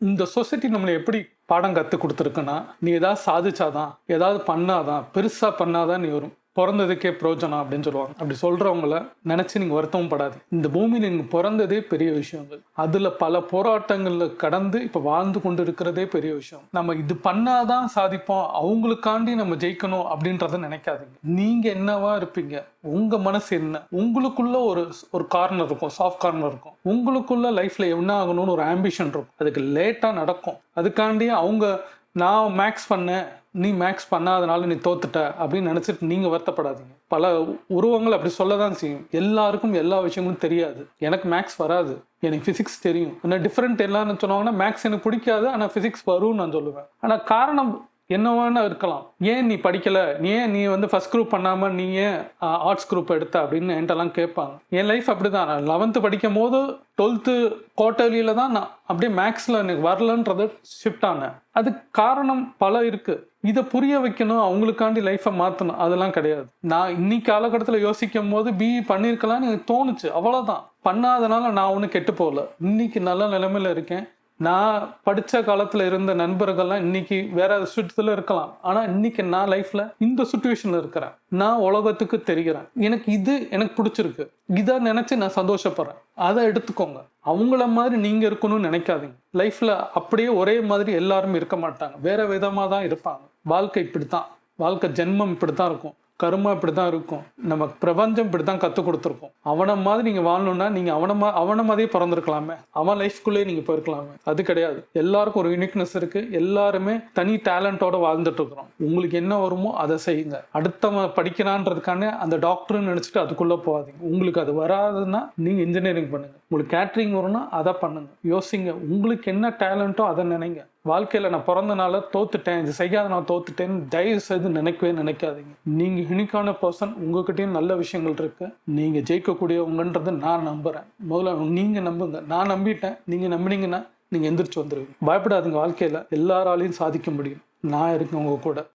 இந்த சொசைட்டி நம்மளை எப்படி பாடம் கற்றுக் கொடுத்துருக்குன்னா, நீ ஏதாவது சாதிச்சாதான், ஏதாவது பண்ணாதான், பெருசா பண்ணாதான் நீ ஒரு பொறந்ததுக்கே பிரயோஜனம் அப்படின்னு சொல்லுவாங்க. அப்படி சொல்றவங்கள நினைச்சு நீங்க வருத்தமும் படாது. இந்த பூமியில நீங்க பிறந்ததே பெரிய விஷயங்கள். அதுல பல போராட்டங்கள்ல கடந்து இப்ப வாழ்ந்து கொண்டு இருக்கிறதே பெரிய விஷயம். நம்ம இது பண்ணாதான் சாதிப்போம், அவங்களுக்காண்டி நம்ம ஜெயிக்கணும் அப்படின்றத நினைக்காதீங்க. நீங்க என்னவா இருப்பீங்க, உங்க மனசு என்ன, உங்களுக்குள்ள ஒரு கார்னர் இருக்கும், சாஃப்ட் கார்னர் இருக்கும். உங்களுக்குள்ள லைஃப்ல என்ன ஆகணும்னு ஒரு ஆம்பிஷன் இருக்கும். அதுக்கு லேட்டா நடக்கும். அதுக்காண்டி அவங்க நான் மேக்ஸ் பண்ணேன், நீ மேக்ஸ் பண்ணாதனால நீ தோத்துட்ட அப்படின்னு நினச்சிட்டு நீங்கள் வருத்தப்படாதீங்க. பல உருவங்கள் அப்படி சொல்ல தான் செய்யும். எல்லாருக்கும் எல்லா விஷயங்களும் தெரியாது. எனக்கு மேக்ஸ் வராது, எனக்கு ஃபிசிக்ஸ் தெரியும். ஆனால் டிஃப்ரெண்ட் எல்லாம்னு சொன்னாங்கன்னா மேக்ஸ் எனக்கு பிடிக்காது, ஆனால் ஃபிசிக்ஸ் வரும்னு நான் சொல்லுவேன். ஆனால் காரணம் என்னவான இருக்கலாம். ஏன் நீ படிக்கல, ஏன் நீ வந்து ஃபர்ஸ்ட் குரூப் பண்ணாம நீ ஏன் ஆர்ட்ஸ் குரூப் எடுத்த அப்படின்னு என்கிட்டலாம் கேட்பாங்க. என் லைஃப் அப்படிதான். நான் 11th படிக்கும் போது 12th குவார்டர்லியில தான் நான் அப்படியே மேக்ஸ்ல எனக்கு வரலன்றத ஷிஃப்ட் ஆனேன். அதுக்கு காரணம் பல இருக்கு. இதை புரிய வைக்கணும், அவங்களுக்காண்டி லைஃப்பை மாற்றணும், அதெல்லாம் கிடையாது. நான் இன்னைக்கு காலகட்டத்தில் யோசிக்கும் போது பிஇ பண்ணியிருக்கலாம்னு எனக்கு தோணுச்சு, அவ்வளோதான். பண்ணாதனால நான் ஒன்றும் கெட்டு போகல. இன்னைக்கு நல்ல நிலைமையில இருக்கேன். நான் படித்த காலத்தில் இருந்த நண்பர்கள்லாம் இன்னைக்கு வேற சுற்றத்தில் இருக்கலாம். ஆனால் இன்னைக்கு நான் லைஃப்ல இந்த சுச்சுவேஷன்ல இருக்கிறேன். நான் உலகத்துக்கு தெரிகிறேன். எனக்கு பிடிச்சிருக்கு. இதை நினைச்சு நான் சந்தோஷப்படுறேன். அதை எடுத்துக்கோங்க. அவங்கள மாதிரி நீங்க இருக்கணும்னு நினைக்காதீங்க. லைஃப்ல அப்படியே ஒரே மாதிரி எல்லாரும் இருக்க மாட்டாங்க. வேற விதமா தான் இருப்பாங்க. வாழ்க்கை இப்படித்தான். வாழ்க்கை ஜென்மம் இப்படித்தான் இருக்கும். கருமா இப்படி தான் இருக்கும். நம்ம பிரபஞ்சம் இப்படி தான் கற்றுக் கொடுத்துருக்கோம். அவனை மாதிரி நீங்கள் வாழணும்னா நீங்கள் அவனை மாதிரியே பிறந்திருக்கலாமே, அவன் லைஃப்குள்ளேயே நீங்கள் போயிருக்கலாமே. அது கிடையாது. எல்லாருக்கும் ஒரு யூனிக்னஸ் இருக்குது. எல்லாருமே தனி டேலண்டோட வாழ்ந்துட்டு இருக்கிறோம். உங்களுக்கு என்ன வருமோ அதை செய்யுங்க. அடுத்தவன் படிக்கிறான்றதுக்கான அந்த டாக்டர்னு நினச்சிட்டு அதுக்குள்ளே போகாதீங்க. உங்களுக்கு அது வராதுன்னா நீங்கள் இன்ஜினியரிங் பண்ணுங்கள். உங்களுக்கு கேட்ரிங் வரும்னா அதை பண்ணுங்க. யோசிங்க, உங்களுக்கு என்ன டேலண்ட்டோ அதை நினைங்க. வாழ்க்கையில் நான் பிறந்தனால தோத்துட்டேன், இது செய்யாத நான் தோத்துட்டேன்னு தயவு செய்து நினைக்கவே நினைக்காதீங்க. நீங்கள் யூனிக்கான பர்சன். உங்ககிட்டயும் நல்ல விஷயங்கள் இருக்கு. நீங்கள் ஜெயிக்கக்கூடியவங்கன்றதை நான் நம்புகிறேன். முதல்ல நீங்கள் நம்புங்க. நான் நம்பிட்டேன். நீங்கள் நம்பினீங்கன்னா நீங்கள் எந்திரிச்சு வந்துடுவீங்க. பயப்படாதீங்க. வாழ்க்கையில் எல்லாராலையும் சாதிக்க முடியும். நான் இருக்கேன் உங்க கூட.